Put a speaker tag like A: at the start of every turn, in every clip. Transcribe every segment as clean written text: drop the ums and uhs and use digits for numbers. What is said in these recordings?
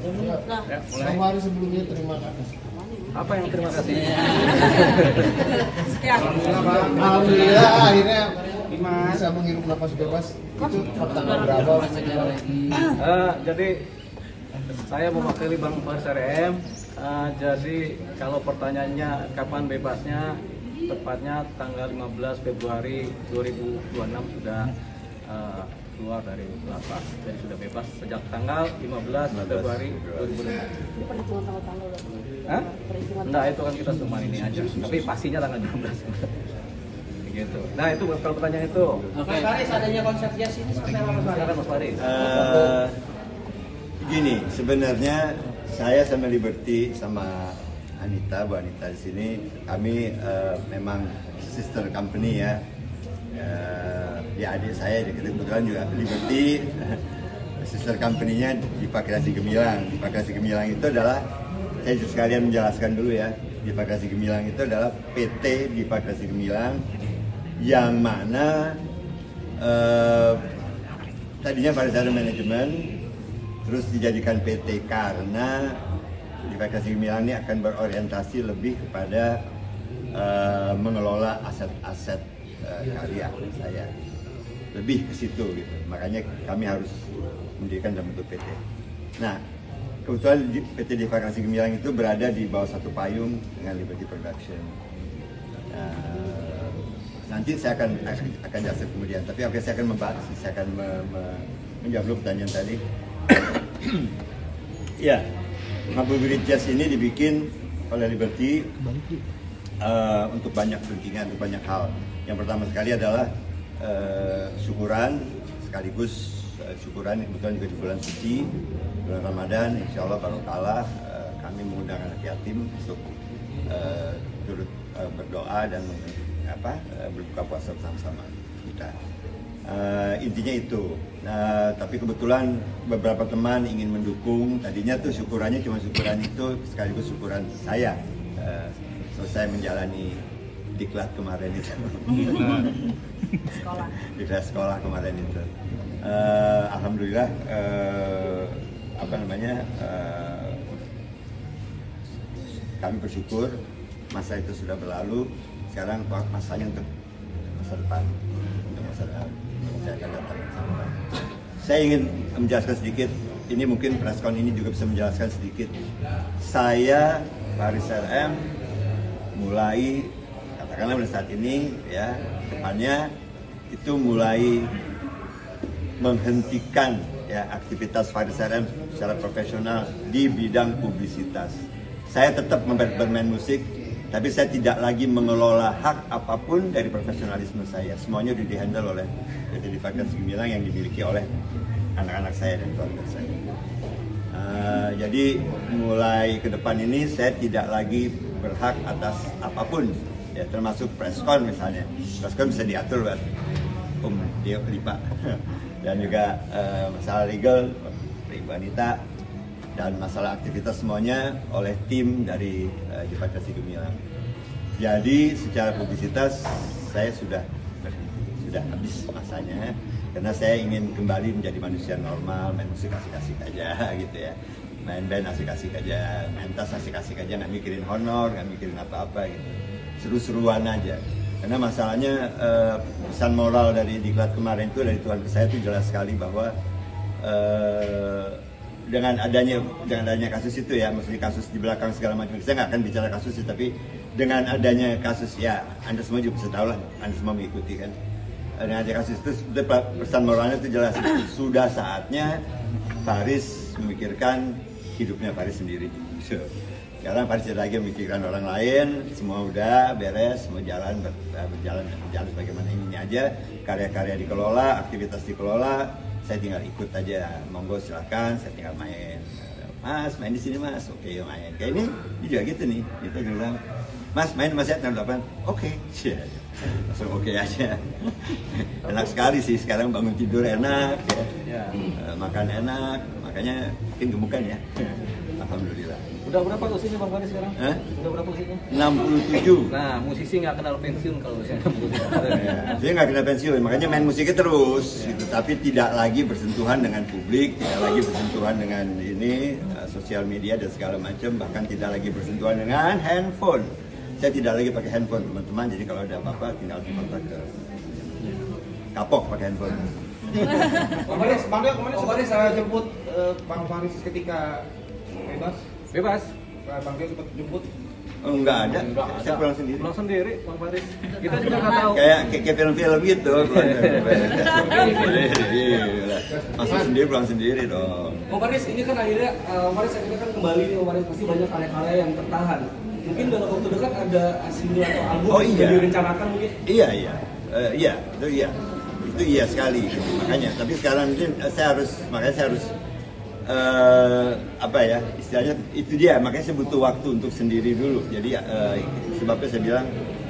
A: Bang Faris sebelumnya terima kasih.
B: Apa yang terima kasih?
A: Alhamdulillah akhirnya bisa menghirup napas bebas. Itu tanggal berapa?
B: Jadi saya mewakili Bang Faris RM. Jadi kalau pertanyaannya kapan bebasnya, tepatnya tanggal 15 Februari 2026 sudah keluar dari lapas, jadi sudah bebas sejak tanggal 15 Februari 2026. Hah? Enggak, itu kan kita cuma ini aja, tapi pastinya tanggal 15 gitu. Nah itu kalau pertanyaan itu.
C: Mas Faris, adanya konsep jazz ini seperti apa Mas Faris?
B: Mas Faris.
D: Gini, sebenarnya saya sama Liberty sama Anita, Bu Anita di sini, kami memang sister company ya. Ya adik saya kebetulan juga Liberty, sister company-nya Dipa Kreasi Gemilang. Dipa Kreasi Gemilang itu adalah, saya sekalian menjelaskan dulu ya, Dipa Kreasi Gemilang itu adalah PT Dipa Kreasi Gemilang yang mana tadinya Faris RM Management terus dijadikan PT karena Dipa Kreasi Gemilang ini akan berorientasi lebih kepada mengelola aset-aset karya saya, lebih ke situ gitu. Makanya kami harus mendirikan dalam bentuk PT. Nah, kebetulan PT Dipa Kreasi Gemilang itu berada di bawah satu payung dengan Liberty Production. Nanti saya akan jelaskan kemudian. Tapi oke, saya akan membahas, saya akan menjawab pertanyaan tadi. Ya, Ngabuburit Jazz ini dibikin oleh Liberty untuk banyak kepentingan, untuk banyak hal. Yang pertama sekali adalah syukuran, sekaligus syukuran kebetulan juga di bulan suci, bulan Ramadan, insya Allah barokah. Kami mengundang anak yatim untuk turut berdoa dan berbuka puasa bersama-sama kita. Intinya itu. Tapi kebetulan beberapa teman ingin mendukung. Tadinya tuh syukurannya cuma syukuran itu sekaligus syukuran saya selesai menjalani diklat kemarin itu. Diklat sekolah kemarin itu. Alhamdulillah kami bersyukur masa itu sudah berlalu. Sekarang masanya untuk masa depan, untuk masa depan saya akan datang. Saya ingin menjelaskan sedikit. Ini mungkin preskon ini juga bisa menjelaskan sedikit. Saya Faris RM mulai, katakanlah pada saat ini ya, depannya itu mulai menghentikan ya aktivitas Faris RM secara profesional di bidang publisitas. Saya tetap bermain musik, tapi saya tidak lagi mengelola hak apapun dari profesionalisme saya. Semuanya sudah dihandle oleh PT Dipa Kreasi Gemilang yang dimiliki oleh anak-anak saya dan keluarga saya. Jadi mulai ke depan ini saya tidak lagi berhak atas apapun, ya termasuk preskon misalnya. Preskon bisa diatur oleh Dipa dan juga masalah legal Ibu Anita dan masalah aktivitas semuanya oleh tim dari Dipa Kreasi Gemilang. Jadi secara publisitas saya sudah habis masanya, karena saya ingin kembali menjadi manusia normal, main musik asik-asik aja gitu ya, main band asik-asik aja, main tas asik-asik aja, nggak mikirin honor, nggak mikirin apa-apa gitu, seru-seruan aja. Karena masalahnya pesan moral dari diklat kemarin itu dari Tuhan ke saya itu jelas sekali bahwa dengan adanya kasus itu ya, maksudnya kasus di belakang segala macam, saya nggak akan bicara kasus itu, tapi dengan adanya kasus ya, Anda semua juga bisa tahu lah, Anda semua mengikuti kan. Dengan adanya kasus itu, pesan moralnya itu jelas, sudah saatnya Faris memikirkan hidupnya Faris sendiri. Sekarang Faris tidak lagi memikirkan orang lain, semua udah beres, semua berjalan sebagaimana ini aja, karya-karya dikelola, aktivitas dikelola. Saya tinggal ikut aja, monggo silakan, saya tinggal main. Mas, main di sini mas, oke main. Kayak ini juga gitu nih, gitu bilang, mas main mas ya 68, oke, langsung oke aja. Enak sekali sih sekarang, bangun tidur enak, ya. Makan enak, makanya mungkin gemukan ya. Alhamdulillah.
B: Udah berapa usianya Bang Faris sekarang?
D: Hah?
B: Udah berapa usianya?
D: 67.
B: Nah, musisi nggak kenal pensiun kalau usianya 67.
D: Ya, dia nggak kena pensiun, makanya main musiknya terus gitu. Tapi tidak lagi bersentuhan dengan publik, tidak lagi bersentuhan dengan ini sosial media dan segala macam, bahkan tidak lagi bersentuhan dengan handphone. Saya tidak lagi pakai handphone teman-teman, jadi kalau ada apa-apa tinggal kontak ke kapok pakai handphone.
A: Bang Faris kemarin saya jemput Bang Faris ketika bebas.
B: Bebas.
A: Bang Faris sempat jemput.
D: Oh, enggak ada. Saya pulang sendiri.
B: Pulang sendiri, Bang Faris. Kita juga nggak tahu.
D: Kayak film-film gitu. Masuk sendiri, pulang sendiri dong.
C: Bang Faris, ini kan akhirnya Faris kan kembali nih, Bang Faris pasti banyak karya-karya yang tertahan. Mungkin dalam waktu dekat ada single atau album yang direncanakan mungkin?
D: Iya, itu iya sekali. Makanya, tapi sekarang mungkin saya harus apa ya, istilahnya itu dia. Makanya saya butuh waktu untuk sendiri dulu. Jadi sebabnya saya bilang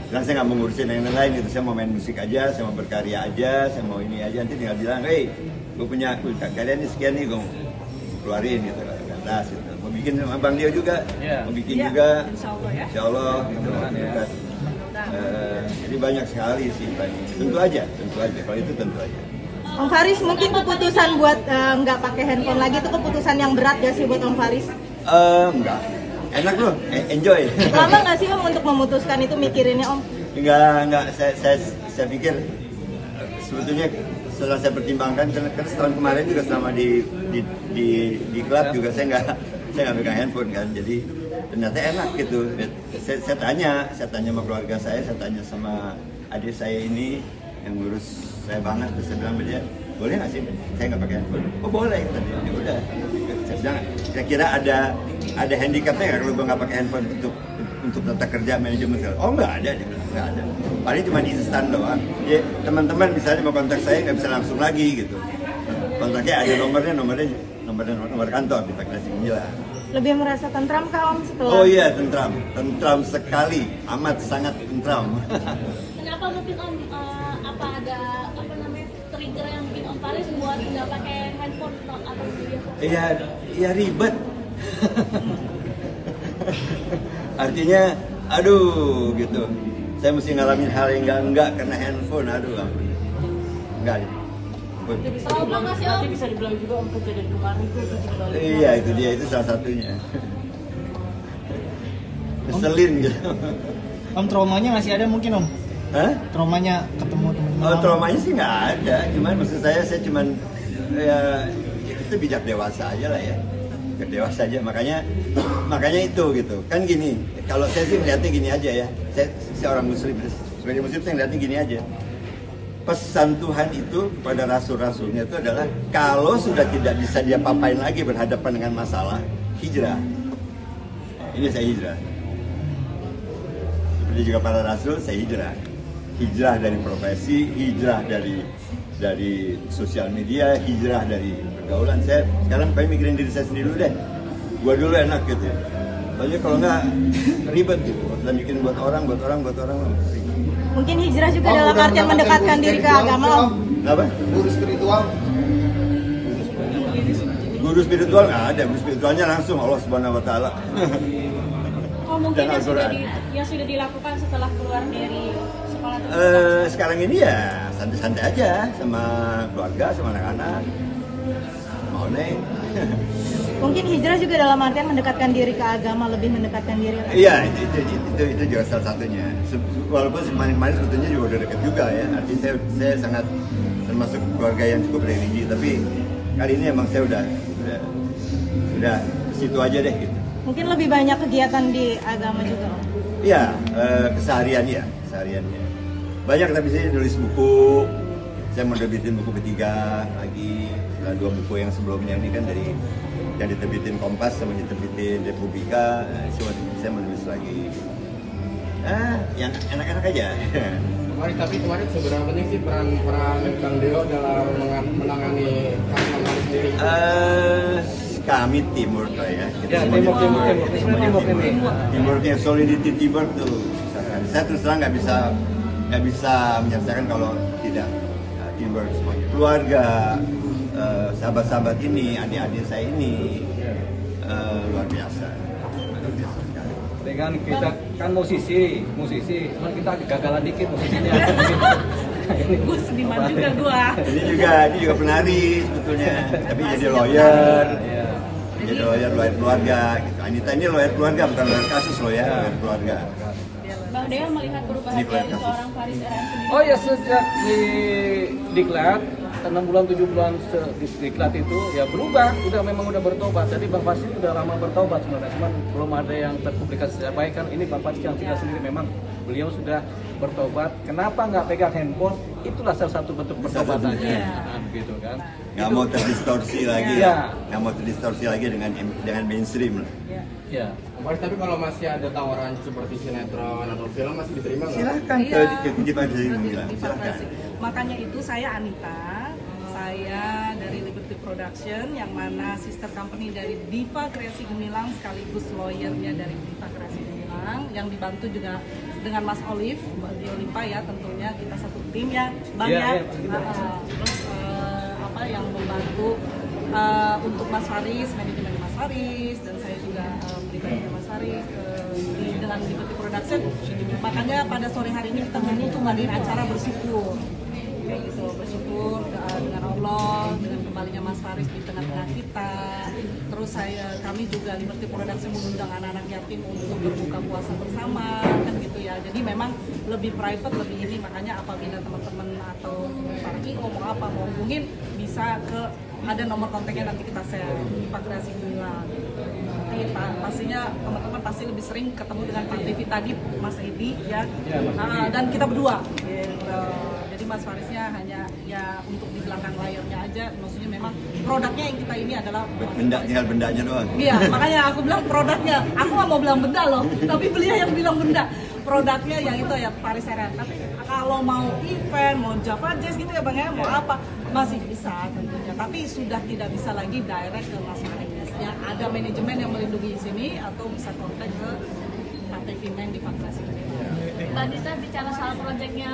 D: saya nggak mau ngurusin yang lain gitu. Saya mau main musik aja, saya mau berkarya aja, saya mau ini aja. Nanti tinggal bilang, hey, gue punya kalian ini sekian nih, gue keluarin gitu, ke atas gitu. Mau bikin sama Bang Dio juga, mau bikin juga, Insya Allah gitu. Jadi banyak sekali sih, tentu aja. Kalau itu tentu aja.
E: Om Faris, mungkin keputusan buat nggak pakai handphone lagi itu keputusan yang berat gak sih buat Om Faris?
D: Enggak, enak loh, enjoy.
E: Lama nggak sih Om untuk memutuskan itu mikirinnya Om?
D: Enggak, saya pikir sebetulnya setelah saya pertimbangkan, karena setahun kemarin juga selama di klub juga saya nggak pegang handphone kan, jadi ternyata enak gitu. Saya tanya sama keluarga saya tanya sama adik saya ini yang ngurus saya banget, terus saya bilang sama dia, boleh nggak sih saya nggak pakai handphone? Oh boleh, tadi ya udah. Saya bilang, kira-kira ada handicapnya nggak kalau gue nggak pakai handphone untuk tata kerja manajemen segala? Oh nggak ada, dia bilang nggak ada. Paling cuma di instan doang. Ya teman-teman misalnya mau kontak saya nggak bisa langsung lagi gitu. Kontaknya ada nomor kantor di Fakultas Inilah.
E: Lebih merasa tentram kah Om setelah?
D: Oh iya, tentram sekali, amat sangat tentram.
F: Kenapa mungkin Om apa ada trigger yang bikin Om Faris buat nggak pakai handphone atau video?
D: Iya ribet. Artinya, aduh gitu. Saya mesti ngalamin hal yang enggak karena handphone, aduh ampun. Enggak.
F: Trauma nggak sih Om?
C: Bisa dibilang juga Om kejadian kemarin itu
D: Iya, itu dia, itu salah satunya. Keselin gitu.
G: Om, traumanya masih ada mungkin Om?
D: Hah?
G: Traumanya ketemu teman-teman?
D: Oh, traumanya sih nggak ada. Cuman maksud saya cuman ya kita bijak dewasa aja lah ya. Bijak dewasa aja. Makanya itu gitu. Kan gini, kalau saya sih melihatnya gini aja ya. Saya orang muslim, sebagai muslim saya melihatnya gini aja. Pesan Tuhan itu kepada rasul-rasulnya itu adalah kalau sudah tidak bisa dia papain lagi berhadapan dengan masalah, hijrah. Ini saya hijrah. Seperti juga para rasul, saya hijrah. Hijrah dari profesi, hijrah dari sosial media, hijrah dari pergaulan. Saya sekarang pengen mikirin diri saya sendiri dulu deh. Gua dulu enak gitu. Soalnya kalau nggak ribet gitu. Kita mikirin buat orang.
E: Mungkin hijrah juga dalam artian mendekatkan diri ke agama Om.
D: Apa?
A: Guru spiritual.
D: Guru spiritual nggak ada. Guru spiritualnya langsung Allah Subhanahu Wa Taala.
F: Oh mungkin yang sudah dilakukan setelah keluar dari sekolah
D: sekarang ini ya santai-santai aja sama keluarga, sama anak-anak, mau neng.
E: Mungkin hijrah juga dalam artian mendekatkan diri ke agama, lebih mendekatkan diri.
D: Iya, itu juga salah satunya. Walaupun kemarin sebetulnya juga udah dekat juga ya. Artinya saya sangat termasuk keluarga yang cukup religi, tapi kali ini emang saya udah ke situ aja deh gitu.
E: Mungkin lebih banyak kegiatan di agama juga Om.
D: Iya, kesehariannya. Banyak, tapi saya nulis buku. Saya mau terbitin buku ketiga lagi. Setelah 2 buku yang sebelumnya ini kan dari yang diterbitin Kompas sama diterbitin Republika, saya menulis lagi. Yang enak-enak aja.
A: Tapi kemarin seberapa penting sih peran Bang Deo dalam menangani kasus Bang Faris sendiri?
D: Kami teamwork lah ya.
B: Ya, teamwork ini.
D: Teamworknya, solidity teamwork tuh. Saya terus terang nggak bisa menyelesaikan kalau tidak teamwork semuanya. Keluarga, sahabat-sahabat ini, adik-adik saya ini luar biasa sekali.
B: Dengan kita kan musisi, cuman kita kegagalan dikit musisinya.
F: Gue seniman juga gua.
D: Ini juga penari sebetulnya, tapi jadi lawyer.
B: Iya.
D: Jadi lawyer keluarga gitu. Anita ini lawyer keluarga, bukan lawyer kasus loh ya, lawyer keluarga.
F: Bang Deo melihat perubahan
D: Ini
F: dari
D: kasus.
F: seorang Faris RM sendiri.
B: Oh ya, sejak di diklat 6 bulan 7 bulan diklat itu ya berubah, memang udah bertobat. Jadi Bang Faris udah lama bertobat sebenarnya, cuman belum ada yang terpublikasi secara baik kan. Ini Bang Faris yang cerita sendiri, memang beliau sudah bertobat. Kenapa nggak pegang handphone? Itulah salah satu bentuk pertobatannya, gitu kan.
D: Nggak mau terdistorsi lagi
B: Iya.
D: ya, nggak mau terdistorsi lagi dengan mainstream lah.
B: Ya.
A: Faris, tapi kalau masih ada tawaran seperti sinetron atau film masih diterima nggak?
D: Silakan
H: Iya.
D: ke Pak Jering bilang, silakan.
H: Makanya itu saya Anita, saya dari Liberty Production, yang mana sister company dari Diva Kreasi Gemilang sekaligus lawyernya dari Diva Kreasi Gemilang, yang dibantu juga dengan Mas Olive, Mbak Olimpa ya, tentunya kita satu tim ya, Bang
B: Iya,
H: ya.
B: iya,
H: Terus yang membantu untuk Mas Faris, manajemen Mas Faris, dan saya juga pribadi Mas Faris dengan Liberty Production. Makanya pada sore hari ini kita menutup ngadain acara bersyukur, kayak gitu, bersyukur dengan Allah, dengan kembalinya Mas Faris di tengah-tengah kita. Terus kami juga Liberty Production mengundang anak-anak yatim untuk berbuka puasa bersama, kan gitu ya. Jadi memang lebih private, lebih ini, makanya apabila teman-teman atau para IO mau apa mau hubungin, bisa ke ada nomor kontaknya, nanti kita share di Pak Kreasi Gemilang. Pastinya teman-teman pasti lebih sering ketemu dengan Pak Devi tadi, Mas Edi ya, dan kita berdua gitu. Jadi Mas Farisnya hanya ya untuk di belakang layarnya aja, maksudnya memang produknya yang kita ini adalah
D: Tinggal bendanya doang.
H: iya, makanya aku bilang produknya, aku nggak mau bilang benda loh, tapi beliau yang bilang benda. Produknya yang itu ya Faris RM. Tapi kalau mau event, mau Java Jazz gitu ya Bang ya, mau apa, masih bisa tentunya. Tapi sudah tidak bisa lagi direct ke Mas Faris. Ya ada manajemen yang melindungi di sini, atau bisa kontak ke Pak Tevi Men di Pak Kreasi.
F: Mbak Dita bicara soal proyeknya